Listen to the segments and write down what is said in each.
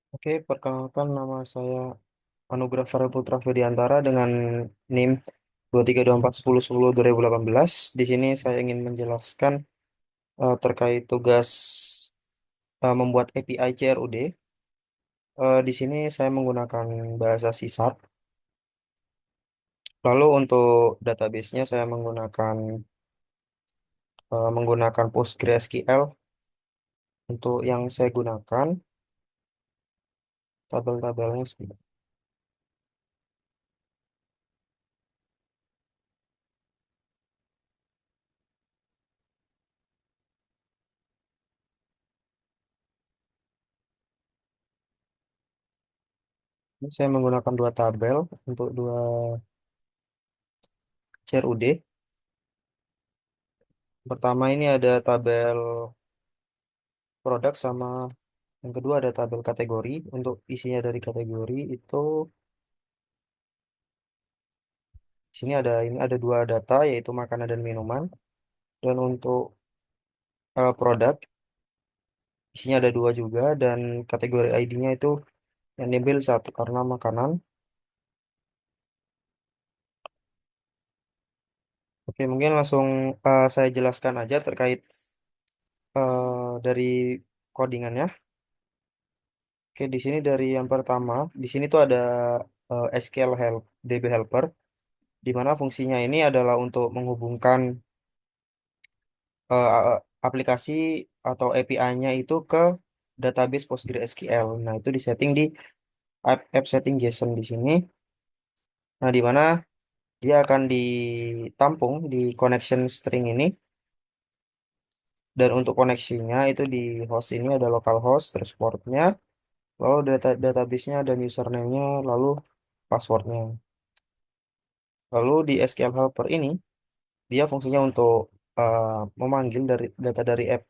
Oke, perkenalkan nama saya Anugrah Farel Putra Fediantara dengan NIM 23241010218. Di sini saya ingin menjelaskan terkait tugas membuat API CRUD. Di sini saya menggunakan bahasa C Sharp. Lalu untuk database-nya saya menggunakan PostgreSQL. Untuk yang saya gunakan tabel-tabelnya sebentar. Ini saya menggunakan dua tabel untuk dua CRUD. Pertama ini ada tabel produk sama yang kedua ada tabel kategori. Untuk isinya dari kategori itu di sini ada dua data yaitu makanan dan minuman. Dan untuk produk isinya ada dua juga dan kategori ID-nya itu yang diambil satu karena makanan. Oke, mungkin langsung saya jelaskan aja terkait dari codingannya. Oke, di sini dari yang pertama, di sini tuh ada SQL help, DB helper, di mana fungsinya ini adalah untuk menghubungkan aplikasi atau API-nya itu ke database PostgreSQL. Nah, itu disetting di app setting JSON di sini. Nah, di mana dia akan ditampung di connection string ini. Dan untuk koneksinya itu di host ini ada localhost, terus portnya, lalu database-nya dan username-nya, lalu passwordnya. Lalu di SQL Helper ini, dia fungsinya untuk uh, memanggil dari data dari app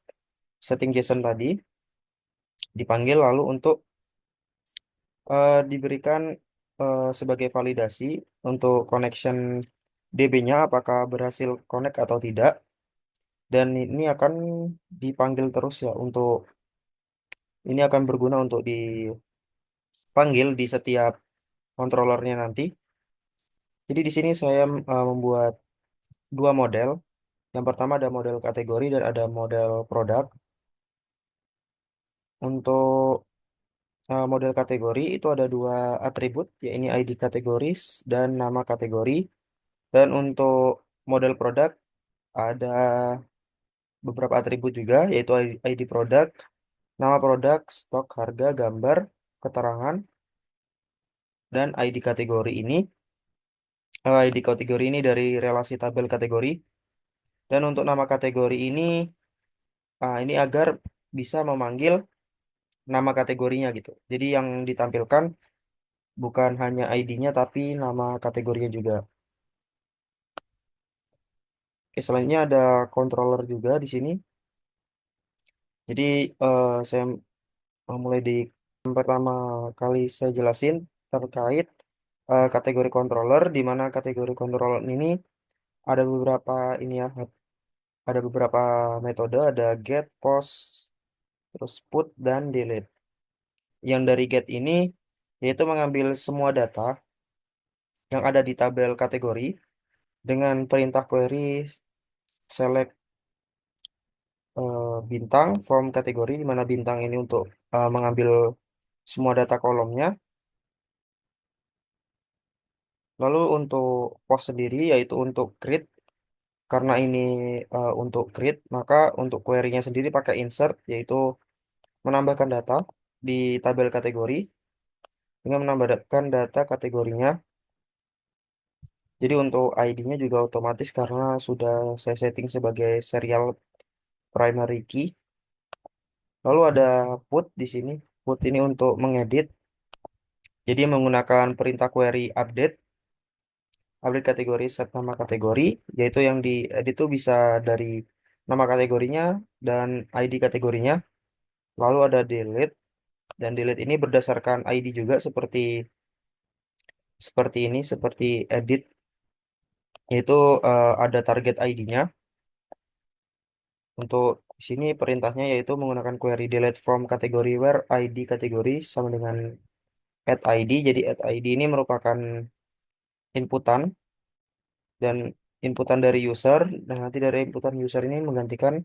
setting JSON tadi, dipanggil lalu untuk diberikan sebagai validasi untuk connection DB-nya apakah berhasil connect atau tidak. Dan ini akan dipanggil terus ya untuk ini akan berguna untuk dipanggil di setiap controllernya nanti. Jadi di sini saya membuat dua model. Yang pertama ada model kategori dan ada model produk. Untuk model kategori itu ada dua atribut, yaitu ID kategoris dan nama kategori. Dan untuk model produk ada beberapa atribut juga, yaitu ID produk, nama produk, stok, harga, gambar, keterangan, dan ID kategori ini dari relasi tabel kategori. Dan untuk nama kategori ini, ini agar bisa memanggil nama kategorinya gitu. Jadi yang ditampilkan bukan hanya ID-nya, tapi nama kategorinya juga. Oke, selanjutnya ada controller juga di sini. Jadi saya mulai di yang pertama kali saya jelasin terkait kategori controller, di mana kategori controller ini ada beberapa ini ya, ada beberapa metode, ada get, post, terus put dan delete. Yang dari get ini yaitu mengambil semua data yang ada di tabel kategori dengan perintah query select bintang from kategori, di mana bintang ini untuk mengambil semua data kolomnya. Lalu untuk post sendiri yaitu untuk create. Karena ini untuk create, maka untuk query-nya sendiri pakai insert, yaitu menambahkan data di tabel kategori dengan menambahkan data kategorinya. Jadi untuk ID-nya juga otomatis karena sudah saya setting sebagai serial primary key. Lalu ada put di sini. Put ini untuk mengedit. Jadi menggunakan perintah query update kategori set nama kategori, yaitu yang diedit itu bisa dari nama kategorinya dan ID kategorinya. Lalu ada delete. Dan delete ini berdasarkan ID juga seperti seperti ini, seperti edit, yaitu ada target ID-nya untuk Di sini perintahnya yaitu menggunakan query delete from kategori where ID kategori sama dengan add ID. Jadi add ID ini merupakan inputan dan inputan dari user, dan nanti dari inputan user ini menggantikan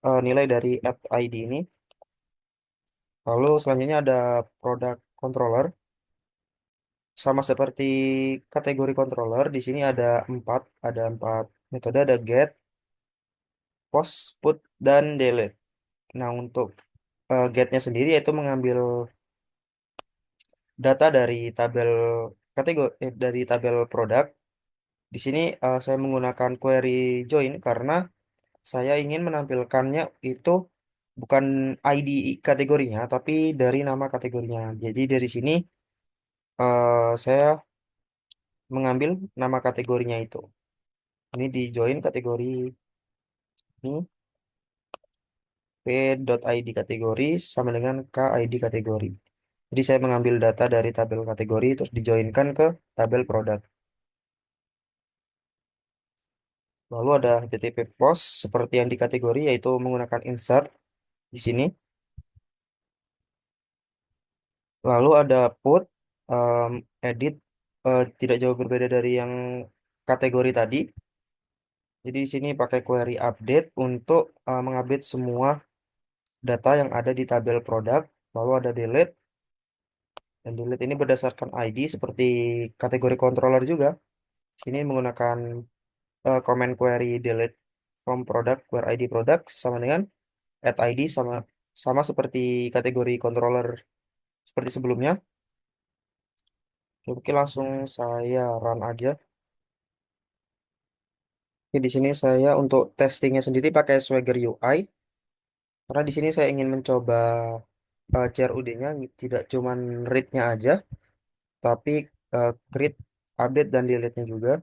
nilai dari add ID ini. Lalu selanjutnya ada product controller. Sama seperti kategori controller, di sini ada empat metode, ada get, post, put, dan delete. Nah, untuk getnya sendiri yaitu mengambil data dari tabel dari tabel produk. Di sini saya menggunakan query join karena saya ingin menampilkannya itu bukan ID kategorinya, tapi dari nama kategorinya. Jadi dari sini saya mengambil nama kategorinya itu. Ini di join kategori ini p.id kategori sama dengan k.id kategori. Jadi saya mengambil data dari tabel kategori terus dijoinkan ke tabel produk. Lalu ada HTTP post seperti yang di kategori yaitu menggunakan insert di sini. Lalu ada put, um, edit, tidak jauh berbeda dari yang kategori tadi. Jadi di sini pakai query update untuk mengupdate semua data yang ada di tabel produk. Lalu ada delete, dan delete ini berdasarkan ID seperti kategori controller juga. Sini menggunakan command query delete from product where ID product sama dengan add ID sama sama seperti kategori controller seperti sebelumnya. Oke, langsung saya run aja. Oke, di sini saya untuk testingnya sendiri pakai Swagger UI karena di sini saya ingin mencoba CRUD-nya tidak cuman read-nya aja, tapi create, update dan delete-nya juga.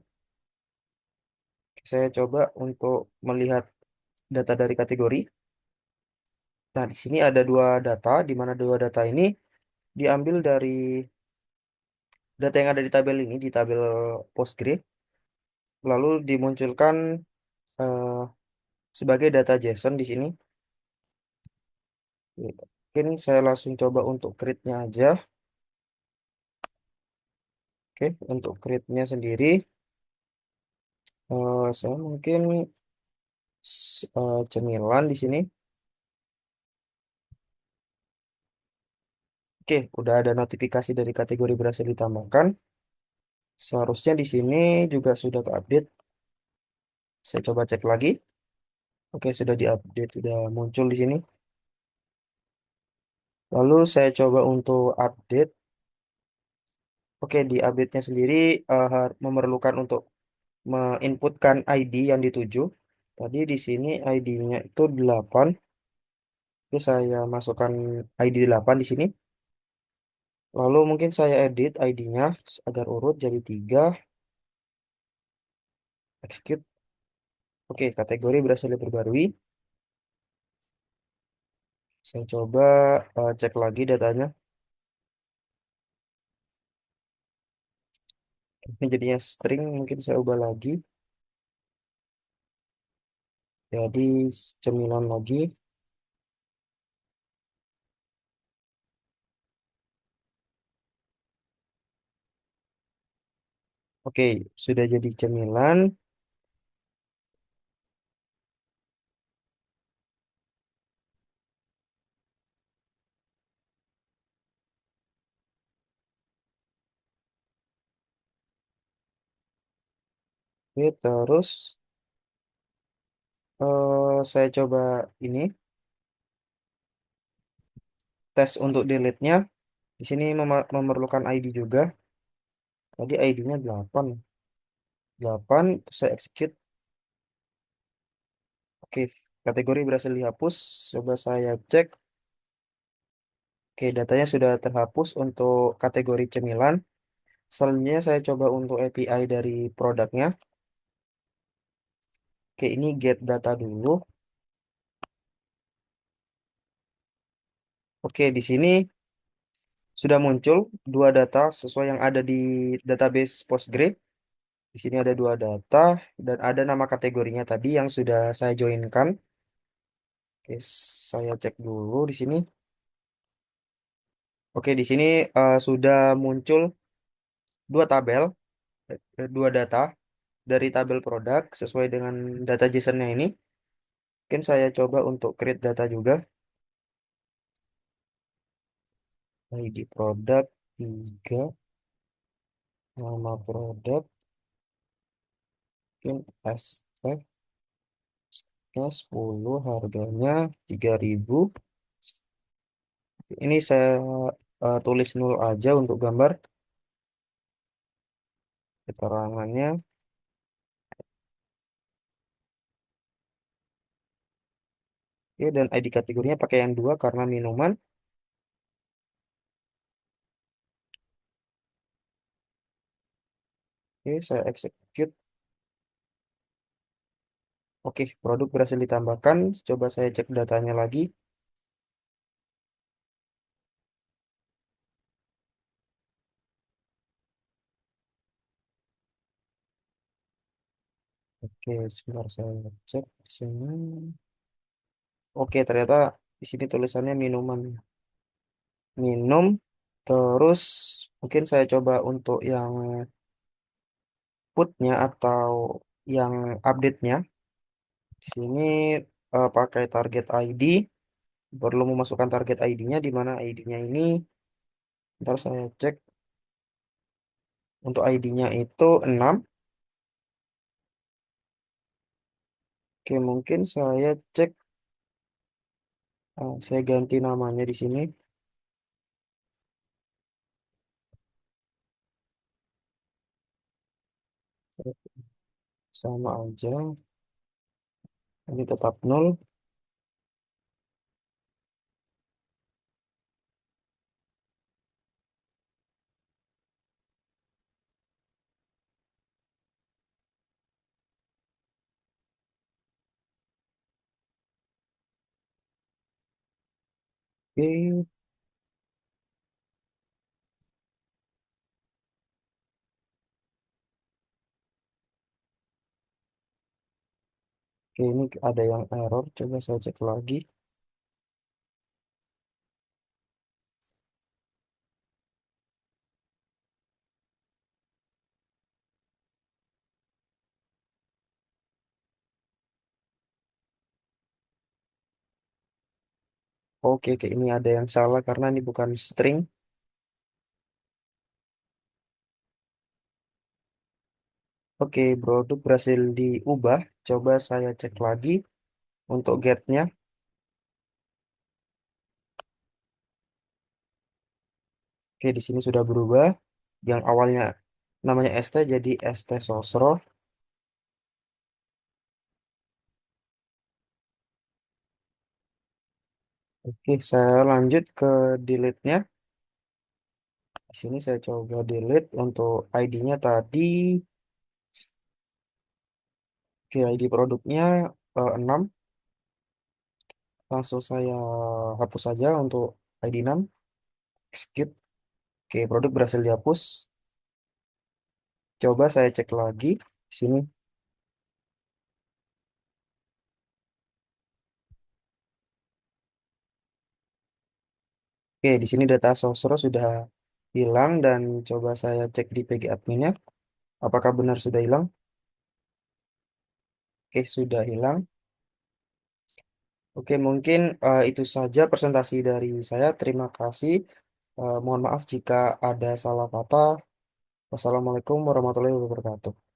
Saya coba untuk melihat data dari kategori. Nah, di sini ada dua data, di mana dua data ini diambil dari data yang ada di tabel ini, di tabel Postgre, lalu dimunculkan eh, sebagai data JSON di sini. Mungkin saya langsung coba untuk create-nya aja. Oke, untuk create-nya sendiri, saya mungkin cemilan di sini. Oke, udah ada notifikasi dari kategori berhasil ditambahkan. Seharusnya di sini juga sudah terupdate. Saya coba cek lagi. Oke, sudah diupdate, sudah muncul di sini. Lalu saya coba untuk update. Oke, di update-nya sendiri memerlukan untuk menginputkan ID yang dituju. Tadi di sini ID-nya itu 8. Oke, saya masukkan ID 8 di sini. Lalu mungkin saya edit ID-nya agar urut jadi 3. Execute. Oke, kategori berhasil diperbarui. Saya coba cek lagi datanya. Ini jadinya string, mungkin saya ubah lagi. Jadi cemilan lagi. Oke, sudah jadi cemilan. Oke, terus saya coba ini tes untuk delete-nya. Di sini memerlukan ID juga. Tadi ID-nya 8. 8, terus saya execute. Oke, kategori berhasil dihapus. Coba saya cek. Oke, datanya sudah terhapus untuk kategori cemilan. Selanjutnya saya coba untuk API dari produknya. Oke, ini get data dulu. Oke, di sini sudah muncul dua data sesuai yang ada di database Postgre. Di sini ada dua data dan ada nama kategorinya tadi yang sudah saya joinkan. Oke, saya cek dulu di sini. Oke, di sini sudah muncul dua tabel, dua data dari tabel produk sesuai dengan data JSON-nya ini. Mungkin saya coba untuk create data juga. ID produk 3, nama produk, mungkin ST, 10, harganya 3.000. Ini saya tulis nol aja untuk gambar keterangannya. Oke, dan ID kategorinya pakai yang dua karena minuman. Oke, saya execute. Oke, produk berhasil ditambahkan. Coba saya cek datanya lagi. Oke, sebentar saya cek di sini. Oke, ternyata di sini tulisannya minuman. Minum. Terus mungkin saya coba untuk yang putnya atau yang update-nya. Di sini pakai target ID. Perlu memasukkan target ID-nya di mana ID-nya ini. Ntar saya cek untuk ID-nya itu 6. Oke, mungkin saya cek, saya ganti namanya di sini sama aja. Ini tetap nol. Oke, oke, ini ada yang error. Coba saya cek lagi. Oke, oke, ini ada yang salah karena ini bukan string. Oke, produk berhasil diubah. Coba saya cek lagi untuk getnya. Oke, di sini sudah berubah. Yang awalnya namanya ST jadi ST Sosro. Oke, saya lanjut ke delete-nya. Di sini saya coba delete untuk ID-nya tadi. Oke, ID produknya 6. Langsung saya hapus saja untuk ID 6. Skip. Oke, produk berhasil dihapus. Coba saya cek lagi di sini. Oke, di sini data sosro sudah hilang dan coba saya cek di PG adminnya. Apakah benar sudah hilang? Oke, sudah hilang. Oke, mungkin itu saja presentasi dari saya. Terima kasih. Mohon maaf jika ada salah kata. Wassalamualaikum warahmatullahi wabarakatuh.